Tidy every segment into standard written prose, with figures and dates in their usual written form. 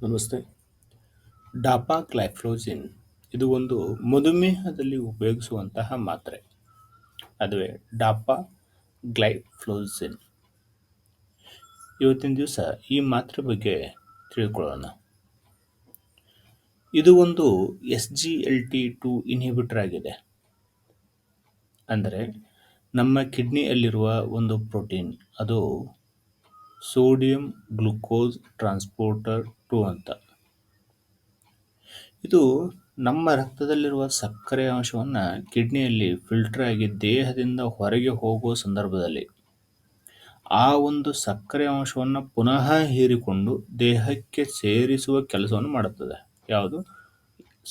ನಮಸ್ತೆ. ಡಾಪಾಗ್ಲೈಫ್ಲೋಜಿನ್ ಇದು ಒಂದು ಮಧುಮೇಹದಲ್ಲಿ ಉಪಯೋಗಿಸುವಂತಹ ಮಾತ್ರೆ. ಅದುವೇ ಡಾಪಾಗ್ಲೈಫ್ಲೋಜಿನ್. ಇವತ್ತಿನ ದಿವಸ ಈ ಮಾತ್ರೆ ಬಗ್ಗೆ ತಿಳ್ಕೊಳ್ಳೋಣ. ಇದು ಒಂದು SGLT2 ಇನ್ಹಿಬಿಟರ್ ಆಗಿದೆ. ಅಂದರೆ ನಮ್ಮ ಕಿಡ್ನಿಯಲ್ಲಿರುವ ಒಂದು ಪ್ರೋಟೀನ್, ಅದು ಸೋಡಿಯಂ ಗ್ಲೂಕೋಸ್ ಟ್ರಾನ್ಸ್ಪೋರ್ಟರ್ 2 ಅಂತ. ಇದು ನಮ್ಮ ರಕ್ತದಲ್ಲಿರುವ ಸಕ್ಕರೆ ಅಂಶವನ್ನು ಕಿಡ್ನಿಯಲ್ಲಿ ಫಿಲ್ಟರ್ ಆಗಿ ದೇಹದಿಂದ ಹೊರಗೆ ಹೋಗುವ ಸಂದರ್ಭದಲ್ಲಿ ಆ ಒಂದು ಸಕ್ಕರೆ ಅಂಶವನ್ನು ಪುನಃ ಹೀರಿಕೊಂಡು ದೇಹಕ್ಕೆ ಸೇರಿಸುವ ಕೆಲಸವನ್ನು ಮಾಡುತ್ತದೆ. ಯಾವುದು?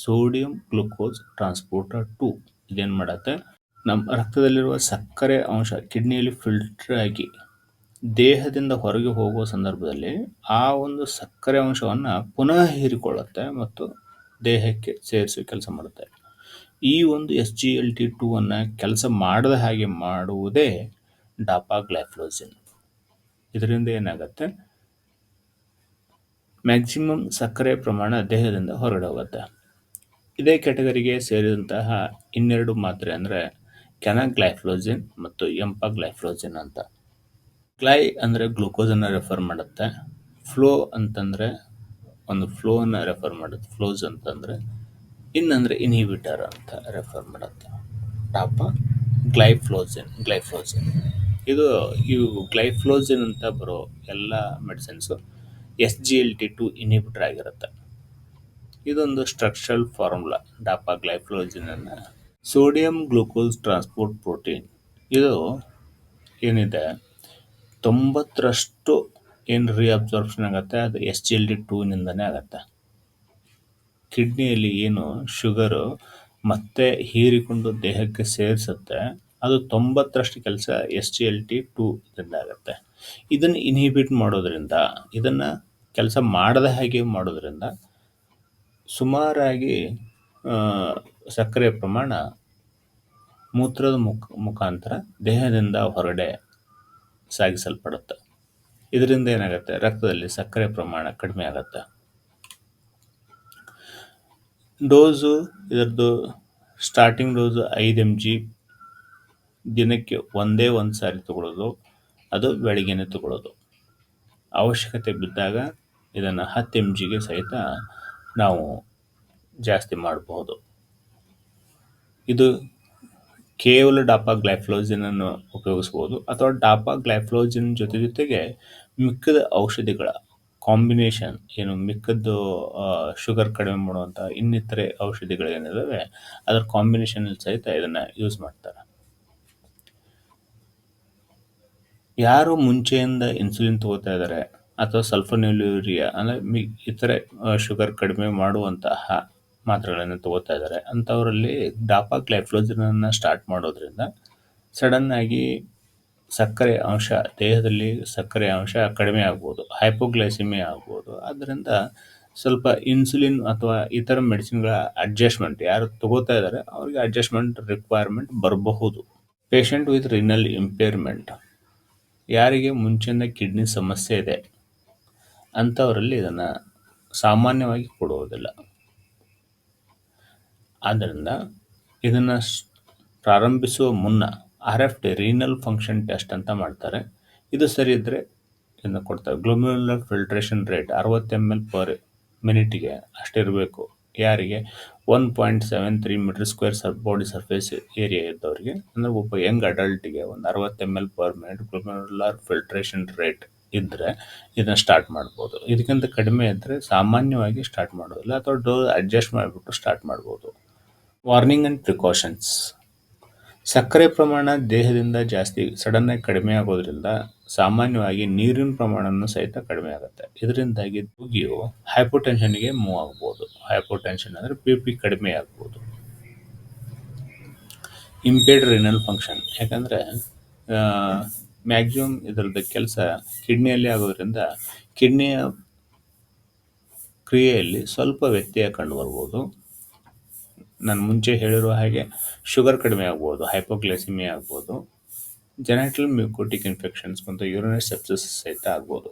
Sodium glucose transporter 2. ಇದೇನು ಮಾಡುತ್ತೆ? ನಮ್ಮ ರಕ್ತದಲ್ಲಿರುವ ಸಕ್ಕರೆ ಅಂಶ ಕಿಡ್ನಿಯಲ್ಲಿ ಫಿಲ್ಟರ್ ಆಗಿ ದೇಹದಿಂದ ಹೊರಗೆ ಹೋಗುವ ಸಂದರ್ಭದಲ್ಲಿ ಆ ಒಂದು ಸಕ್ಕರೆ ಅಂಶವನ್ನು ಪುನಃ ಹೀರಿಕೊಳ್ಳುತ್ತೆ ಮತ್ತು ದೇಹಕ್ಕೆ ಸೇರಿಸುವ ಕೆಲಸ ಮಾಡುತ್ತೆ. ಈ ಒಂದು SGLT2 ಅನ್ನು ಕೆಲಸ ಮಾಡದ ಹಾಗೆ ಮಾಡುವುದೇ ಡಾಪಾಗ್ಲೈಫ್ಲೋಜಿನ್. ಇದರಿಂದ ಏನಾಗುತ್ತೆ? ಮ್ಯಾಕ್ಸಿಮಮ್ ಸಕ್ಕರೆ ಪ್ರಮಾಣ ದೇಹದಿಂದ ಹೊರಗಡೆ ಹೋಗುತ್ತೆ. ಇದೇ ಕ್ಯಾಟಗರಿಗೆ ಸೇರಿದಂತಹ ಇನ್ನೆರಡು ಮಾತ್ರೆ ಅಂದರೆ ಕ್ಯಾನಗ್ಲೈಫ್ಲೋಜಿನ್ ಮತ್ತು ಎಂಪಾಗ್ಲೈಫ್ಲೋಜಿನ್ ಅಂತ. ಗ್ಲೈ ಅಂದರೆ ಗ್ಲೂಕೋಸನ್ನು ರೆಫರ್ ಮಾಡುತ್ತೆ. ಫ್ಲೋ ಅಂತಂದರೆ ಒಂದು ಫ್ಲೋವನ್ನು ರೆಫರ್ ಮಾಡುತ್ತೆ. ಫ್ಲೋಸ್ ಅಂತಂದರೆ ಇನ್ನಂದರೆ ಇನ್ಹಿಬಿಟರ್ ಅಂತ ರೆಫರ್ ಮಾಡುತ್ತೆ. ಗ್ಲೈಫ್ಲೋಜಿನ್ ಇವು ಗ್ಲೈಫ್ಲೋಜಿನ್ ಅಂತ ಬರೋ ಎಲ್ಲ ಮೆಡಿಸಿನ್ಸು SGLT2 ಇನ್ಹಿಬಿಟರ್ ಆಗಿರುತ್ತೆ. ಇದೊಂದು ಸ್ಟ್ರಕ್ಚರಲ್ ಫಾರ್ಮುಲಾ. ಡಾಪಾಗ್ಲೈಫ್ಲೋಜಿನನ್ನು ಸೋಡಿಯಂ ಗ್ಲೂಕೋಸ್ ಟ್ರಾನ್ಸ್ಪೋರ್ಟ್ ಪ್ರೋಟೀನ್ ಇದು ಏನಿದೆ 90% ಏನು ರೀಅಬ್ಸಾರ್ಪ್ಷನ್ ಆಗುತ್ತೆ ಅದು SGLT2 ಆಗುತ್ತೆ. ಕಿಡ್ನಿಯಲ್ಲಿ ಏನು ಶುಗರು ಮತ್ತೆ ಹೀರಿಕೊಂಡು ದೇಹಕ್ಕೆ ಸೇರಿಸುತ್ತೆ ಅದು 90% ಕೆಲಸ SGLT2 ಆಗುತ್ತೆ. ಇದನ್ನು ಇನ್ಹಿಬಿಟ್ ಮಾಡೋದ್ರಿಂದ, ಇದನ್ನು ಕೆಲಸ ಮಾಡದ ಹಾಗೆ ಮಾಡೋದ್ರಿಂದ ಸುಮಾರಾಗಿ ಸಕ್ಕರೆ ಪ್ರಮಾಣ ಮೂತ್ರದ ಮುಖಾಂತರ ದೇಹದಿಂದ ಹೊರಗಡೆ ಸಾಗಿಸಲ್ಪಡುತ್ತೆ. ಇದರಿಂದ ಏನಾಗುತ್ತೆ? ರಕ್ತದಲ್ಲಿ ಸಕ್ಕರೆ ಪ್ರಮಾಣ ಕಡಿಮೆ ಆಗುತ್ತೆ. ಡೋಸು ಇದರದ್ದು ಸ್ಟಾರ್ಟಿಂಗ್ ಡೋಸು 5 mg ದಿನಕ್ಕೆ ಒಂದೇ ಒಂದು ಸಾರಿ ತಗೊಳ್ಳೋದು, ಅದು ಬೆಳಿಗ್ಗೆನೆ ತಗೊಳ್ಳೋದು. ಅವಶ್ಯಕತೆ ಬಿದ್ದಾಗ ಇದನ್ನು 10 mgಗೆ ಸಹಿತ ನಾವು ಜಾಸ್ತಿ ಮಾಡಬಹುದು. ಇದು ಕೇವಲ ಡಾಪಾಗ್ಲೈಫ್ಲೋಜಿನನ್ನು ಉಪಯೋಗಿಸ್ಬೋದು ಅಥವಾ ಡಾಪಾಗ್ಲೈಫ್ಲೋಜಿನ್ ಜೊತೆಗೆ ಮಿಕ್ಕಿದ ಔಷಧಿಗಳ ಕಾಂಬಿನೇಷನ್ ಏನು ಮಿಕ್ಕದ್ದು ಶುಗರ್ ಕಡಿಮೆ ಮಾಡುವಂಥ ಇನ್ನಿತರೆ ಔಷಧಿಗಳೇನಿದ್ದಾವೆ ಅದರ ಕಾಂಬಿನೇಷನಲ್ಲಿ ಸಹಿತ ಇದನ್ನು ಯೂಸ್ ಮಾಡ್ತಾರೆ. ಯಾರು ಮುಂಚೆಯಿಂದ ಇನ್ಸುಲಿನ್ ತಗೋತಾ ಇದ್ದಾರೆ ಅಥವಾ ಸಲ್ಫೋನ್ಯುಲೂರಿಯಾ ಅಂದರೆ ಇತರೆ ಶುಗರ್ ಕಡಿಮೆ ಮಾಡುವಂತಹ ಮಾತ್ರೆಗಳನ್ನು ತಗೋತಾ ಇದ್ದಾರೆ ಅಂಥವರಲ್ಲಿ ಡಾಪಾಗ್ಲೈಫ್ಲೋಜಿನನ್ನು ಸ್ಟಾರ್ಟ್ ಮಾಡೋದ್ರಿಂದ ಸಡನ್ನಾಗಿ ಸಕ್ಕರೆ ಅಂಶ ದೇಹದಲ್ಲಿ ಸಕ್ಕರೆ ಅಂಶ ಕಡಿಮೆ ಆಗ್ಬೋದು, ಹೈಪೋಗ್ಲೈಸಿಮಿಯಾ ಆಗ್ಬೋದು. ಆದ್ದರಿಂದ ಸ್ವಲ್ಪ ಇನ್ಸುಲಿನ್ ಅಥವಾ ಇತರ ಮೆಡಿಸಿನ್ಗಳ ಅಡ್ಜಸ್ಟ್ಮೆಂಟ್ ಯಾರು ತಗೋತಾ ಇದ್ದಾರೆ ಅವ್ರಿಗೆ ಅಡ್ಜಸ್ಟ್ಮೆಂಟ್ ರಿಕ್ವೈರ್ಮೆಂಟ್ ಬರಬಹುದು. ಪೇಷಂಟ್ ವಿತ್ ರಿನಲ್ ಇಂಪೇರ್ಮೆಂಟ್, ಯಾರಿಗೆ ಮುಂಚೆಯಿಂದ ಕಿಡ್ನಿ ಸಮಸ್ಯೆ ಇದೆ ಅಂಥವರಲ್ಲಿ ಇದನ್ನು ಸಾಮಾನ್ಯವಾಗಿ ಕೊಡುವುದಿಲ್ಲ. ಆದ್ದರಿಂದ ಇದನ್ನು ಪ್ರಾರಂಭಿಸುವ ಮುನ್ನ RFT ರೀನಲ್ ಫಂಕ್ಷನ್ ಟೆಸ್ಟ್ ಅಂತ ಮಾಡ್ತಾರೆ. ಇದು ಸರಿ ಇದ್ದರೆ ಇದನ್ನು ಕೊಡ್ತಾರೆ. ಗ್ಲೋಮ್ಯುಲರ್ ಫಿಲ್ಟ್ರೇಷನ್ ರೇಟ್ 60 ml/minute ಅಷ್ಟಿರಬೇಕು. ಯಾರಿಗೆ 1.73 m² ಬಾಡಿ ಸರ್ಫೇಸ್ ಏರಿಯಾ ಇದ್ದವರಿಗೆ, ಅಂದರೆ ಒಬ್ಬ ಯಂಗ್ ಅಡಲ್ಟಿಗೆ ಒಂದು 60 ml/minute ಗ್ಲೋಮ್ಯುಲರ್ ಫಿಲ್ಟ್ರೇಷನ್ ರೇಟ್ ಇದ್ದರೆ ಇದನ್ನು ಸ್ಟಾರ್ಟ್ ಮಾಡ್ಬೋದು. ಇದಕ್ಕಿಂತ ಕಡಿಮೆ ಇದ್ದರೆ ಸಾಮಾನ್ಯವಾಗಿ ಸ್ಟಾರ್ಟ್ ಮಾಡೋದಿಲ್ಲ ಅಥವಾ ಡೋಸ್ ಅಡ್ಜಸ್ಟ್ ಮಾಡಿಬಿಟ್ಟು ಸ್ಟಾರ್ಟ್ ಮಾಡ್ಬೋದು. Warning and precautions. ಸಕ್ಕರೆ ಪ್ರಮಾಣ ದೇಹದಿಂದ ಜಾಸ್ತಿ ಸಡನ್ನಾಗಿ ಕಡಿಮೆ ಆಗೋದ್ರಿಂದ ಸಾಮಾನ್ಯವಾಗಿ ನೀರಿನ ಪ್ರಮಾಣವನ್ನು ಸಹಿತ ಕಡಿಮೆ ಆಗುತ್ತೆ. ಇದರಿಂದಾಗಿ ರೋಗಿಯು ಹೈಪೋಟೆನ್ಷನ್ಗೆ ಮೂವ್ ಆಗ್ಬೋದು. ಹೈಪೋಟೆನ್ಷನ್ ಅಂದರೆ BP ಕಡಿಮೆ ಆಗ್ಬೋದು. ಇಂಪೇರ್ಡ್ ರಿನಲ್ ಫಂಕ್ಷನ್, ಯಾಕಂದರೆ ಮ್ಯಾಕ್ಸಿಮಮ್ ಇದರದ್ದು ಕೆಲಸ ಕಿಡ್ನಿಯಲ್ಲಿ ಆಗೋದ್ರಿಂದ ಕಿಡ್ನಿಯ ಕ್ರಿಯೆಯಲ್ಲಿ ಸ್ವಲ್ಪ ವ್ಯತ್ಯಯ ಕಂಡುಬರ್ಬೋದು. ನಾನು ಮುಂಚೆ ಹೇಳಿರುವ ಹಾಗೆ ಶುಗರ್ ಕಡಿಮೆ ಆಗ್ಬೋದು, ಹೈಪೋಗ್ಲೈಸಿಮಿಯಾ ಆಗ್ಬೋದು. ಜೆನೆಟಲ್ ಮ್ಯೂಕೋಟಿಕ್ ಇನ್ಫೆಕ್ಷನ್ಸ್ ಮತ್ತು ಯೂರಿನರಿ ಸೆಪ್ಸಿಸ್ ಸಹಿತ ಆಗ್ಬೋದು.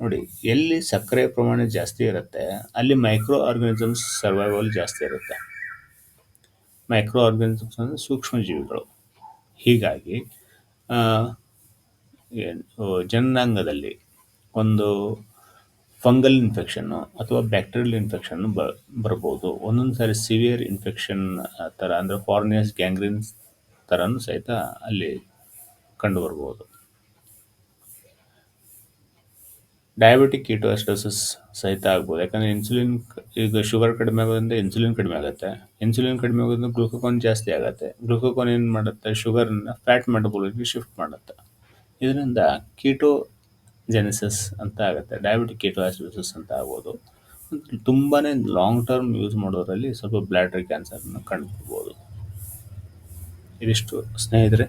ನೋಡಿ, ಎಲ್ಲಿ ಸಕ್ಕರೆ ಪ್ರಮಾಣ ಜಾಸ್ತಿ ಇರುತ್ತೆ ಅಲ್ಲಿ ಮೈಕ್ರೋ ಆರ್ಗಾನಿಸಮ್ಸ್ ಸರ್ವೈವಲ್ ಜಾಸ್ತಿ ಇರುತ್ತೆ. ಮೈಕ್ರೋ ಆರ್ಗಾನಿಸಮ್ಸ್ ಅಂದರೆ ಸೂಕ್ಷ್ಮ ಜೀವಿಗಳು. ಹೀಗಾಗಿ ಆ, ಜನನಾಂಗದಲ್ಲಿ ಒಂದು ಫಂಗಲ್ ಇನ್ಫೆಕ್ಷನ್ನು ಅಥವಾ ಬ್ಯಾಕ್ಟೀರಿಯಲ್ ಇನ್ಫೆಕ್ಷನ್ನು ಬರ್ಬೋದು. ಒಂದೊಂದು ಸಾರಿ ಸಿವಿಯರ್ ಇನ್ಫೆಕ್ಷನ್ ಥರ ಅಂದರೆ ಫಾರ್ನಿಯಸ್ ಗ್ಯಾಂಗ್ರೀನ್ಸ್ ಥರನೂ ಸಹಿತ ಅಲ್ಲಿ ಕಂಡುಬರ್ಬೋದು. ಡಯಾಬಿಟಿಕ್ ಕೀಟೋಸ್ಟೋಸಿಸ್ ಸಹಿತ ಆಗ್ಬೋದು. ಯಾಕಂದರೆ ಇನ್ಸುಲಿನ್ ಈಗ ಶುಗರ್ ಕಡಿಮೆ ಆಗೋದ್ರಿಂದ ಇನ್ಸುಲಿನ್ ಕಡಿಮೆ ಆಗುತ್ತೆ. ಇನ್ಸುಲಿನ್ ಕಡಿಮೆ ಆಗೋದ್ರಿಂದ ಗ್ಲೂಕೋಕಾನ್ ಜಾಸ್ತಿ ಆಗುತ್ತೆ. ಗ್ಲೂಕೋಕಾನ್ ಏನು ಮಾಡುತ್ತೆ, ಶುಗರನ್ನ ಫ್ಯಾಟ್ ಮೆಟಬಾಲಿಕ್ಗೆ ಶಿಫ್ಟ್ ಮಾಡುತ್ತೆ. ಇದರಿಂದ ಕೀಟೋಜೆನಿಸಿಸ್ ಅಂತ ಆಗುತ್ತೆ. ಡಯಾಬಿಟಿಕ್ ಕೀಟೋಸ್ಟೋಸಿಸ್ ಅಂತ ಆಗ್ಬೋದು. ತುಂಬಾ ಲಾಂಗ್ ಟರ್ಮ್ ಯೂಸ್ ಮಾಡೋದ್ರಲ್ಲಿ ಸ್ವಲ್ಪ ಬ್ಲ್ಯಾಡ್ರಿ ಕ್ಯಾನ್ಸರ್ನ ಕಂಡುಹಿಡ್ಬೋದು. ಇದಿಷ್ಟು ಸ್ನೇಹಿತರೆ,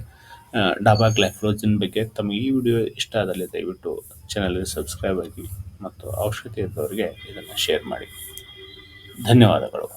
ಡಾಪಾಗ್ಲೈಫ್ಲೋಜಿನ್ ಬಗ್ಗೆ ತಮಗೆ ಈ ವಿಡಿಯೋ ಇಷ್ಟ ಆದಲ್ಲಿ ದಯವಿಟ್ಟು ಚಾನಲ್ಗೆ ಸಬ್ಸ್ಕ್ರೈಬ್ ಆಗಿ ಮತ್ತು ಅವಶ್ಯಕತೆ ಇದ್ದವರಿಗೆ ಇದನ್ನು ಶೇರ್ ಮಾಡಿ. ಧನ್ಯವಾದಗಳು.